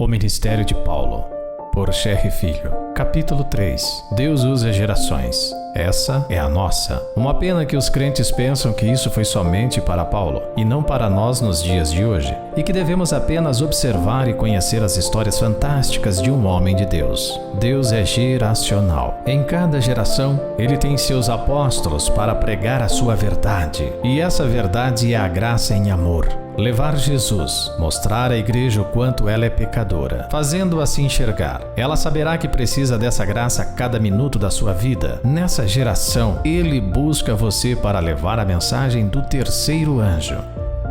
O Ministério de Paulo, por Scherry Filho. Capítulo 3. Deus usa gerações. Essa é a nossa. Uma pena que os crentes pensam que isso foi somente para Paulo e não para nós nos dias de hoje, e que devemos apenas observar e conhecer as histórias fantásticas de um homem de Deus. Deus é geracional. Em cada geração, ele tem seus apóstolos para pregar a sua verdade, e essa verdade é a graça em amor. Levar Jesus, mostrar à igreja o quanto ela é pecadora, fazendo-a se enxergar. Ela saberá que precisa dessa graça a cada minuto da sua vida. Nessa geração, ele busca você para levar a mensagem do terceiro anjo.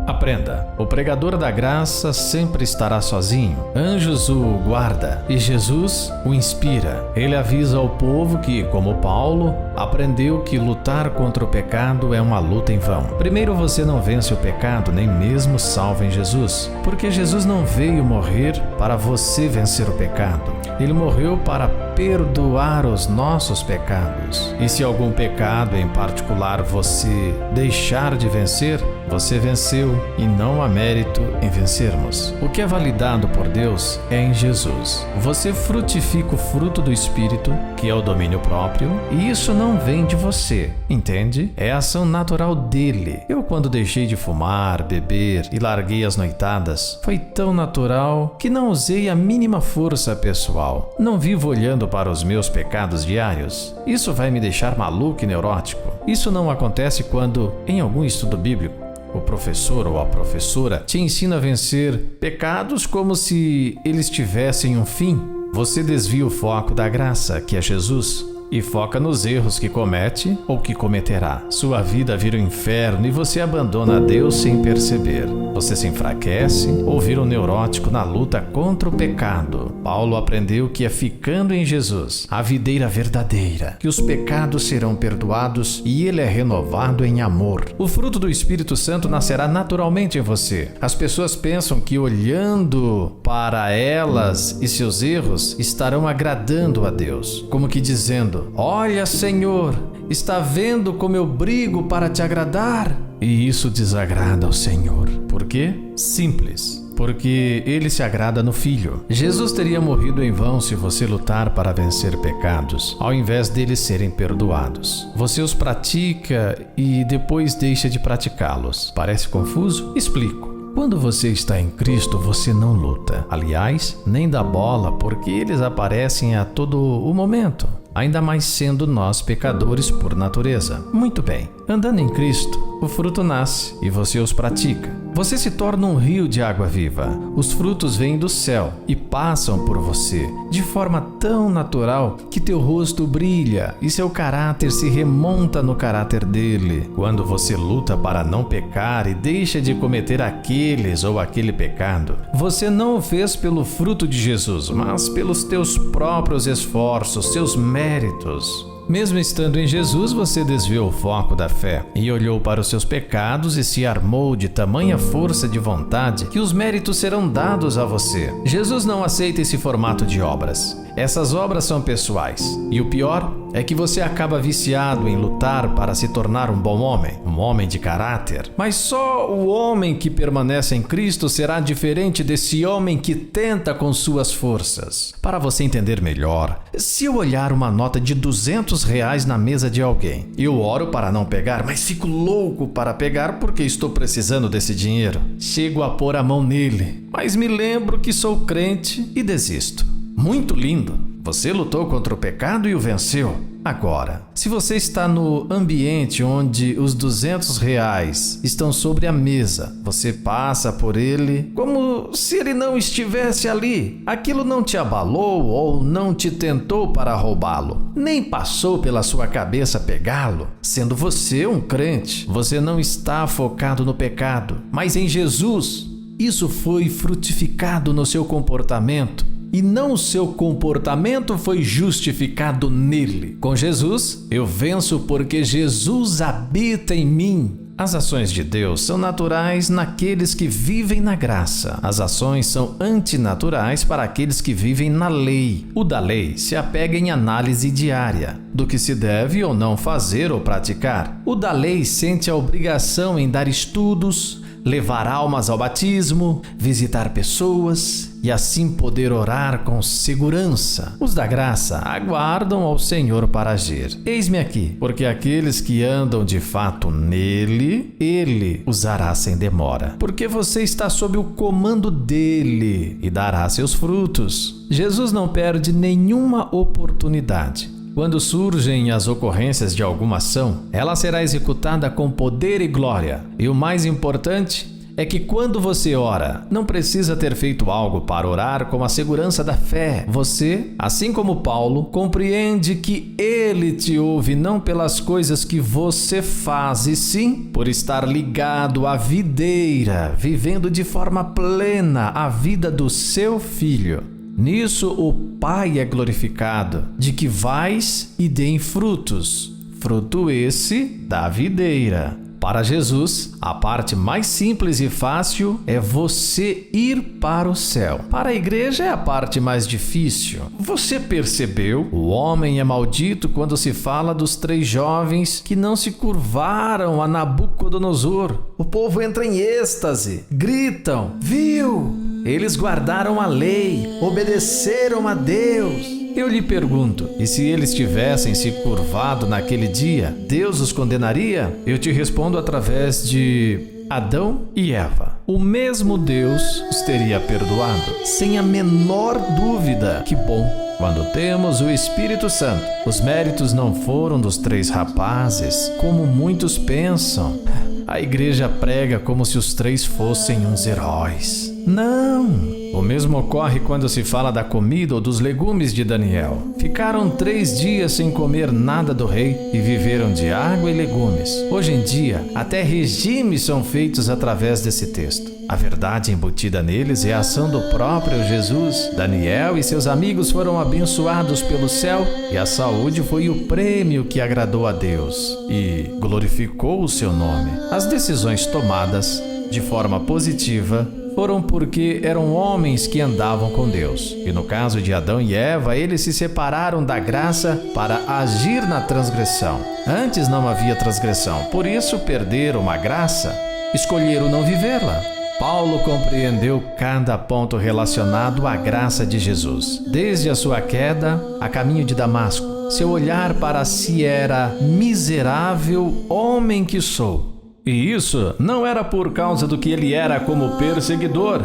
Aprenda, o pregador da graça sempre estará sozinho. Anjos o guarda e Jesus o inspira. Ele avisa ao povo que, como Paulo, aprendeu que lutar contra o pecado é uma luta em vão. Primeiro, você não vence o pecado, nem mesmo salvo em Jesus, porque Jesus não veio morrer para você vencer o pecado. Ele morreu para perdoar os nossos pecados. E se algum pecado em particular você deixar de vencer, você venceu e não há mérito em vencermos. O que é validado por Deus é em Jesus. Você frutifica o fruto do Espírito, que é o domínio próprio, e isso não vem de você, entende? É a ação natural dele. Eu, quando deixei de fumar, beber e larguei as noitadas, foi tão natural que não usei a mínima força pessoal. Não vivo olhando para os meus pecados diários. Isso vai me deixar maluco e neurótico. Isso não acontece quando, em algum estudo bíblico, o professor ou a professora te ensina a vencer pecados como se eles tivessem um fim. Você desvia o foco da graça, que é Jesus, e foca nos erros que comete ou que cometerá. Sua vida vira um inferno e você abandona a Deus sem perceber. Você se enfraquece ou vira um neurótico na luta contra o pecado. Paulo aprendeu que é ficando em Jesus, a videira verdadeira, que os pecados serão perdoados e ele é renovado em amor. O fruto do Espírito Santo nascerá naturalmente em você. As pessoas pensam que olhando para elas e seus erros estarão agradando a Deus, como que dizendo: "Olha, Senhor, está vendo como eu brigo para te agradar?" E isso desagrada ao Senhor. Por quê? Simples. Porque ele se agrada no Filho. Jesus teria morrido em vão se você lutar para vencer pecados, ao invés deles serem perdoados. Você os pratica e depois deixa de praticá-los. Parece confuso? Explico. Quando você está em Cristo, você não luta. Aliás, nem dá bola, porque eles aparecem a todo o momento. Ainda mais sendo nós pecadores por natureza. Muito bem, andando em Cristo, o fruto nasce e você os pratica. Você se torna um rio de água viva. Os frutos vêm do céu e passam por você de forma tão natural que teu rosto brilha e seu caráter se remonta no caráter dele. Quando você luta para não pecar e deixa de cometer aqueles ou aquele pecado, você não o fez pelo fruto de Jesus, mas pelos teus próprios esforços, seus méritos. Mesmo estando em Jesus, você desviou o foco da fé e olhou para os seus pecados e se armou de tamanha força de vontade que os méritos serão dados a você. Jesus não aceita esse formato de obras. Essas obras são pessoais. E o pior é que você acaba viciado em lutar para se tornar um bom homem, um homem de caráter. Mas só o homem que permanece em Cristo será diferente desse homem que tenta com suas forças. Para você entender melhor, se eu olhar uma nota de R$200 na mesa de alguém, eu oro para não pegar, mas fico louco para pegar porque estou precisando desse dinheiro. Chego a pôr a mão nele, mas me lembro que sou crente e desisto. Muito lindo! Você lutou contra o pecado e o venceu. Agora, se você está no ambiente onde os R$200 estão sobre a mesa, você passa por ele como se ele não estivesse ali. Aquilo não te abalou ou não te tentou para roubá-lo. Nem passou pela sua cabeça pegá-lo. Sendo você um crente, você não está focado no pecado, mas em Jesus. Isso foi frutificado no seu comportamento. E não o seu comportamento foi justificado nele. Com Jesus, eu venço porque Jesus habita em mim. As ações de Deus são naturais naqueles que vivem na graça. As ações são antinaturais para aqueles que vivem na lei. O da lei se apega em análise diária do que se deve ou não fazer ou praticar. O da lei sente a obrigação em dar estudos, levar almas ao batismo, visitar pessoas e assim poder orar com segurança. Os da graça aguardam ao Senhor para agir. Eis-me aqui, porque aqueles que andam de fato nele, ele os hará sem demora. Porque você está sob o comando dele e dará seus frutos. Jesus não perde nenhuma oportunidade. Quando surgem as ocorrências de alguma ação, ela será executada com poder e glória. E o mais importante é que quando você ora, não precisa ter feito algo para orar com a segurança da fé. Você, assim como Paulo, compreende que ele te ouve não pelas coisas que você faz, e sim por estar ligado à videira, vivendo de forma plena a vida do seu filho. Nisso o Pai é glorificado, de que vais e deem frutos, fruto esse da videira. Para Jesus, a parte mais simples e fácil é você ir para o céu. Para a igreja é a parte mais difícil. Você percebeu? O homem é maldito quando se fala dos 3 jovens que não se curvaram a Nabucodonosor. O povo entra em êxtase, gritam, viu? Eles guardaram a lei, obedeceram a Deus. Eu lhe pergunto, e se eles tivessem se curvado naquele dia, Deus os condenaria? Eu te respondo através de Adão e Eva. O mesmo Deus os teria perdoado, sem a menor dúvida. Que bom! Quando temos o Espírito Santo, os méritos não foram dos 3 rapazes, como muitos pensam. A igreja prega como se os 3 fossem uns heróis. Não! O mesmo ocorre quando se fala da comida ou dos legumes de Daniel. Ficaram 3 dias sem comer nada do rei e viveram de água e legumes. Hoje em dia, até regimes são feitos através desse texto. A verdade embutida neles é a ação do próprio Jesus. Daniel e seus amigos foram abençoados pelo céu e a saúde foi o prêmio que agradou a Deus e glorificou o seu nome. As decisões tomadas de forma positiva foram porque eram homens que andavam com Deus. E no caso de Adão e Eva, eles se separaram da graça para agir na transgressão. Antes não havia transgressão, por isso perderam a graça, escolheram não vivê-la. Paulo compreendeu cada ponto relacionado à graça de Jesus. Desde a sua queda a caminho de Damasco, seu olhar para si era: miserável homem que sou. E isso não era por causa do que ele era como perseguidor.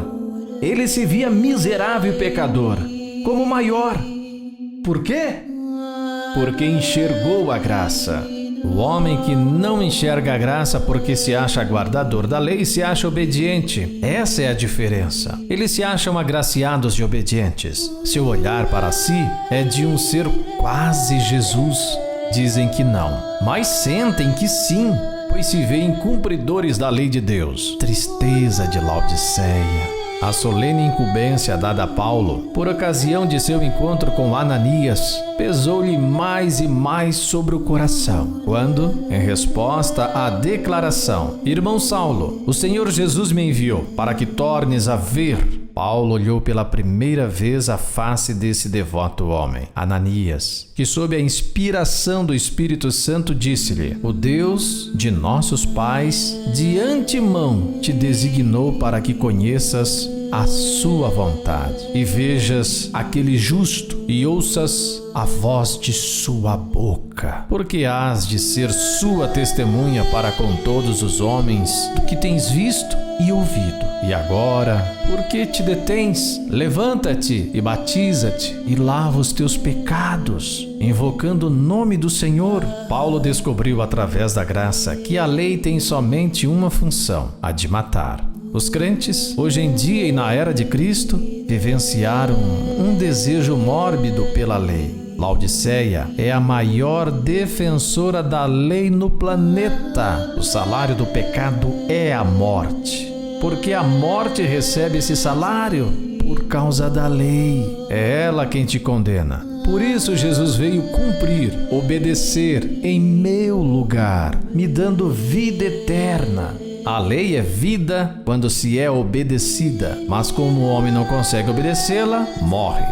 Ele se via miserável e pecador, como maior. Por quê? Porque enxergou a graça. O homem que não enxerga a graça porque se acha guardador da lei se acha obediente. Essa é a diferença. Eles se acham agraciados de obedientes. Seu olhar para si é de um ser quase Jesus. Dizem que não, mas sentem que sim, pois se veem cumpridores da lei de Deus. Tristeza de Laodiceia. A solene incumbência dada a Paulo, por ocasião de seu encontro com Ananias, pesou-lhe mais e mais sobre o coração, quando, em resposta à declaração: Irmão Saulo, o Senhor Jesus me enviou para que tornes a ver. Paulo olhou pela primeira vez a face desse devoto homem, Ananias, que sob a inspiração do Espírito Santo disse-lhe: O Deus de nossos pais de antemão te designou para que conheças a sua vontade e vejas aquele justo e ouças a voz de sua boca, porque hás de ser sua testemunha para com todos os homens do que tens visto e ouvido. E agora, por que te detens? Levanta-te e batiza-te e lava os teus pecados, invocando o nome do Senhor. Paulo descobriu através da graça que a lei tem somente uma função: a de matar. Os crentes, hoje em dia e na era de Cristo, vivenciaram um desejo mórbido pela lei. Laodiceia é a maior defensora da lei no planeta. O salário do pecado é a morte. Porque a morte recebe esse salário por causa da lei. É ela quem te condena. Por isso Jesus veio cumprir, obedecer em meu lugar, me dando vida eterna. A lei é vida quando se é obedecida, mas como o homem não consegue obedecê-la, morre.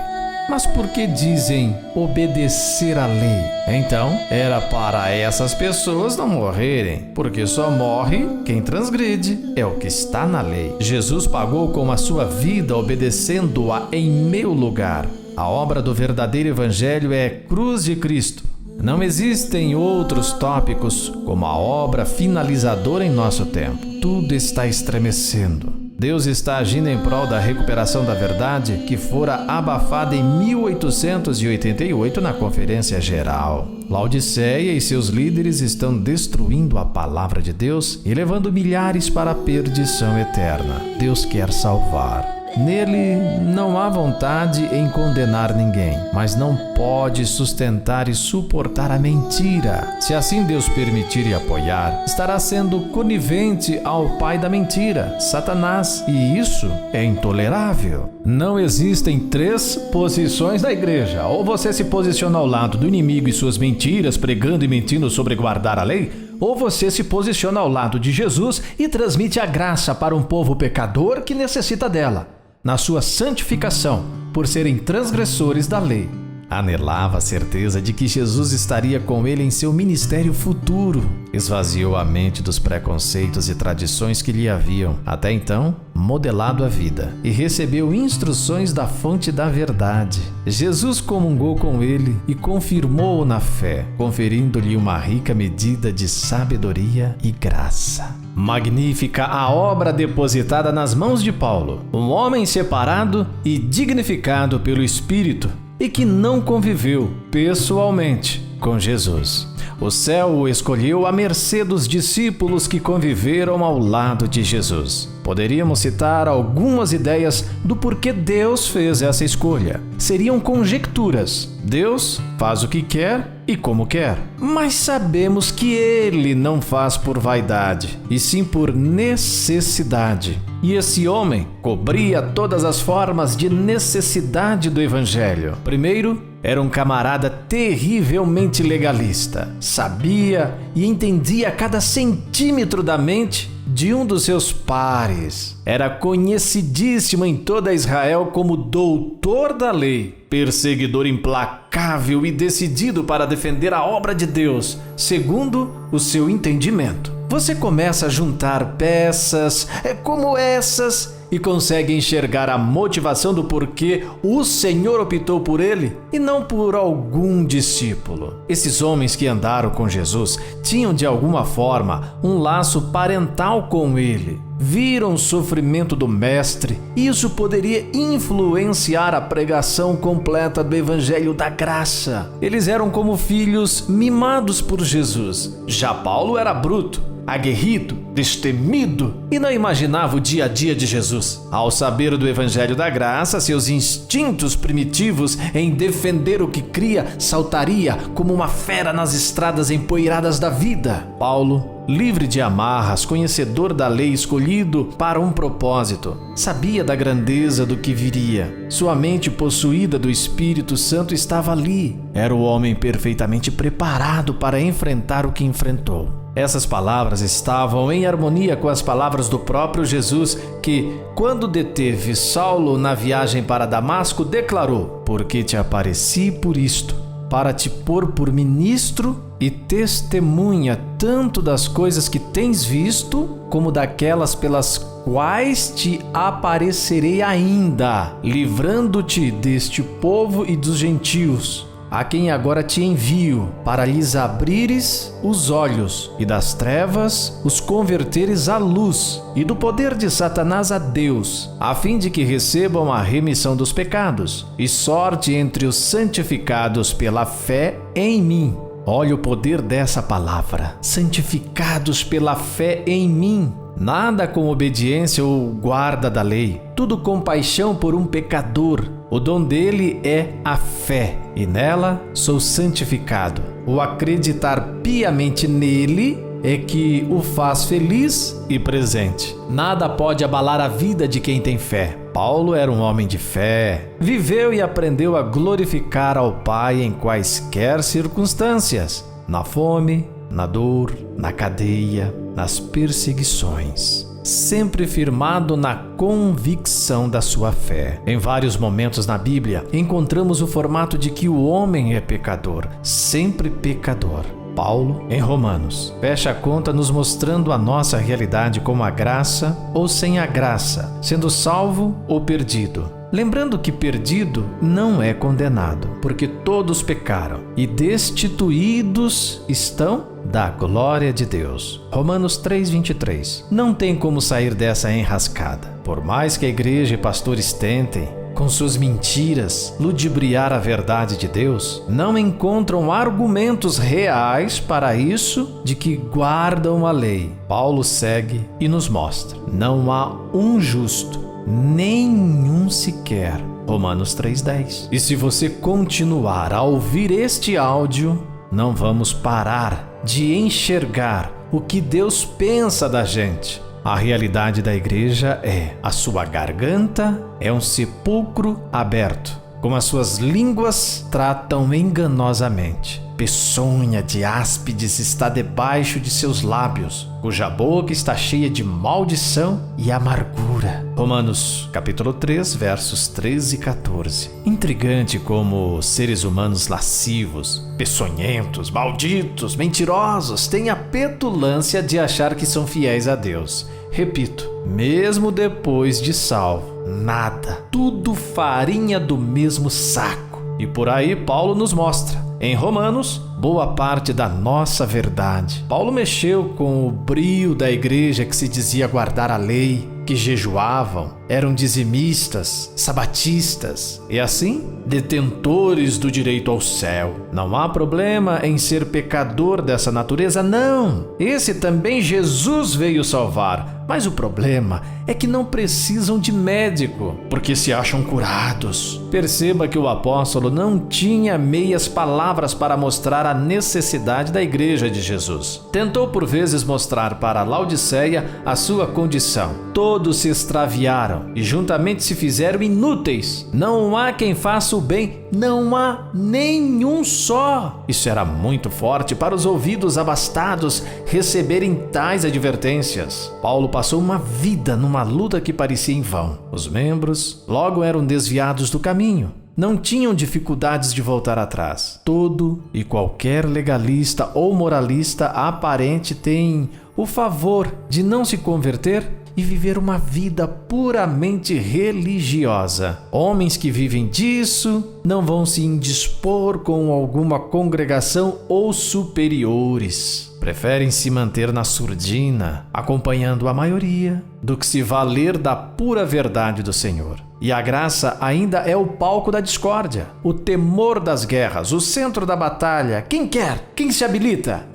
Mas por que dizem obedecer à lei? Então, era para essas pessoas não morrerem, porque só morre quem transgride, é o que está na lei. Jesus pagou com a sua vida obedecendo-a em meu lugar. A obra do verdadeiro evangelho é cruz de Cristo. Não existem outros tópicos como a obra finalizadora em nosso tempo. Tudo está estremecendo. Deus está agindo em prol da recuperação da verdade que fora abafada em 1888 na Conferência Geral. Laodiceia e seus líderes estão destruindo a palavra de Deus e levando milhares para a perdição eterna. Deus quer salvar. Nele não há vontade em condenar ninguém, mas não pode sustentar e suportar a mentira. Se assim Deus permitir e apoiar, estará sendo conivente ao pai da mentira, Satanás, e isso é intolerável. Não existem três posições da igreja. Ou você se posiciona ao lado do inimigo e suas mentiras, pregando e mentindo sobre guardar a lei, ou você se posiciona ao lado de Jesus e transmite a graça para um povo pecador que necessita dela, na sua santificação, por serem transgressores da lei. Anelava a certeza de que Jesus estaria com ele em seu ministério futuro. Esvaziou a mente dos preconceitos e tradições que lhe haviam, até então, modelado a vida, e recebeu instruções da fonte da verdade. Jesus comungou com ele e confirmou-o na fé, conferindo-lhe uma rica medida de sabedoria e graça. Magnífica a obra depositada nas mãos de Paulo, um homem separado e dignificado pelo Espírito e que não conviveu pessoalmente com Jesus. O céu o escolheu à mercê dos discípulos que conviveram ao lado de Jesus. Poderíamos citar algumas ideias do porquê Deus fez essa escolha. Seriam conjecturas. Deus faz o que quer e como quer. Mas sabemos que Ele não faz por vaidade, e sim por necessidade. E esse homem cobria todas as formas de necessidade do Evangelho. Primeiro, era um camarada terrivelmente legalista. Sabia e entendia cada centímetro da mente de um dos seus pares. Era conhecidíssimo em toda Israel como doutor da lei, perseguidor implacável e decidido para defender a obra de Deus, segundo o seu entendimento. Você começa a juntar peças como essas e consegue enxergar a motivação do porquê o Senhor optou por ele e não por algum discípulo. Esses homens que andaram com Jesus tinham de alguma forma um laço parental com ele. Viram o sofrimento do Mestre e isso poderia influenciar a pregação completa do Evangelho da Graça. Eles eram como filhos mimados por Jesus. Já Paulo era bruto, aguerrido, destemido e não imaginava o dia a dia de Jesus. Ao saber do Evangelho da Graça, seus instintos primitivos em defender o que cria saltaria como uma fera nas estradas empoeiradas da vida. Paulo, livre de amarras, conhecedor da lei, escolhido para um propósito, sabia da grandeza do que viria. Sua mente possuída do Espírito Santo estava ali. Era o homem perfeitamente preparado para enfrentar o que enfrentou. Essas palavras estavam em harmonia com as palavras do próprio Jesus que, quando deteve Saulo na viagem para Damasco, declarou: "Porque te apareci por isto, para te pôr por ministro e testemunha tanto das coisas que tens visto, como daquelas pelas quais te aparecerei ainda, livrando-te deste povo e dos gentios, a quem agora te envio, para lhes abrires os olhos, e das trevas os converteres à luz, e do poder de Satanás a Deus, a fim de que recebam a remissão dos pecados, e sorte entre os santificados pela fé em mim." Olha o poder dessa palavra, santificados pela fé em mim. Nada com obediência ou guarda da lei, tudo com paixão por um pecador. O dom dele é a fé, e nela sou santificado. O acreditar piamente nele é que o faz feliz e presente. Nada pode abalar a vida de quem tem fé. Paulo era um homem de fé. Viveu e aprendeu a glorificar ao Pai em quaisquer circunstâncias, na fome, na dor, na cadeia, nas perseguições. sempre firmado na convicção da sua fé. Em vários momentos na Bíblia, encontramos o formato de que o homem é pecador, sempre pecador. Paulo, em Romanos, fecha a conta nos mostrando a nossa realidade como a graça ou sem a graça, sendo salvo ou perdido. Lembrando que perdido não é condenado, porque todos pecaram e destituídos estão da glória de Deus. Romanos 3:23. Não tem como sair dessa enrascada. Por mais que a igreja e pastores tentem, com suas mentiras, ludibriar a verdade de Deus, não encontram argumentos reais para isso de que guardam a lei. Paulo segue e nos mostra: não há um justo, nenhum sequer. Romanos 3:10. E se você continuar a ouvir este áudio, não vamos parar de enxergar o que Deus pensa da gente. A realidade da igreja é: a sua garganta é um sepulcro aberto, como as suas línguas tratam enganosamente. Peçonha de áspides está debaixo de seus lábios, cuja boca está cheia de maldição e amargura. Romanos capítulo 3, versos 13 e 14. Intrigante como seres humanos lascivos, peçonhentos, malditos, mentirosos têm a petulância de achar que são fiéis a Deus. Repito, mesmo depois de salvo, nada, tudo farinha do mesmo saco. E por aí Paulo nos mostra, em Romanos, boa parte da nossa verdade. Paulo mexeu com o brio da igreja que se dizia guardar a lei, que jejuavam, eram dizimistas, sabatistas e assim, detentores do direito ao céu. Não há problema em ser pecador dessa natureza, não. Esse também Jesus veio salvar. Mas o problema é que não precisam de médico, porque se acham curados. Perceba que o apóstolo não tinha meias palavras para mostrar a necessidade da igreja de Jesus. Tentou por vezes mostrar para Laodiceia a sua condição. Todos se extraviaram e juntamente se fizeram inúteis. Não há quem faça o bem, não há nenhum só. Isso era muito forte para os ouvidos abastados receberem tais advertências. Paulo passou uma vida numa luta que parecia em vão. Os membros logo eram desviados do caminho. Não tinham dificuldades de voltar atrás. Todo e qualquer legalista ou moralista aparente tem o favor de não se converter e viver uma vida puramente religiosa. Homens que vivem disso não vão se indispor com alguma congregação ou superiores. Preferem se manter na surdina, acompanhando a maioria, do que se valer da pura verdade do Senhor. E a graça ainda é o palco da discórdia, o temor das guerras, o centro da batalha. Quem quer? Quem se habilita?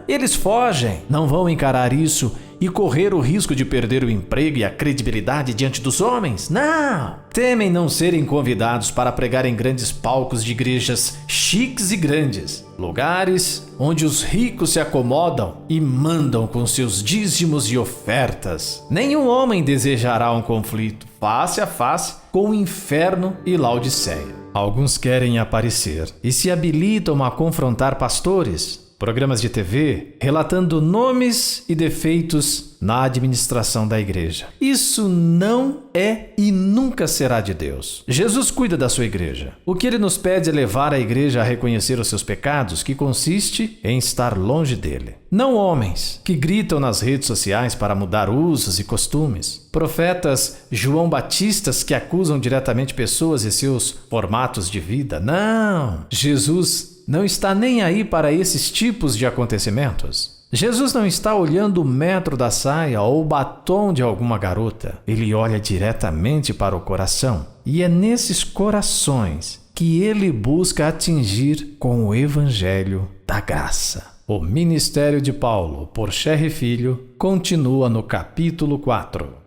Eles fogem. Não vão encarar isso e correr o risco de perder o emprego e a credibilidade diante dos homens? Não! Temem não serem convidados para pregar em grandes palcos de igrejas chiques e grandes, lugares onde os ricos se acomodam e mandam com seus dízimos e ofertas. Nenhum homem desejará um conflito face a face com o inferno e Laodiceia. Alguns querem aparecer e se habilitam a confrontar pastores, programas de TV, relatando nomes e defeitos na administração da igreja. Isso não é e nunca será de Deus. Jesus cuida da sua igreja. O que ele nos pede é levar a igreja a reconhecer os seus pecados, que consiste em estar longe dele. Não homens que gritam nas redes sociais para mudar usos e costumes. Profetas João Batistas que acusam diretamente pessoas e seus formatos de vida. Não! Jesus não está nem aí para esses tipos de acontecimentos. Jesus não está olhando o metro da saia ou o batom de alguma garota. Ele olha diretamente para o coração. E é nesses corações que ele busca atingir com o Evangelho da Graça. O ministério de Paulo, por Scherrer Filho, continua no capítulo 4.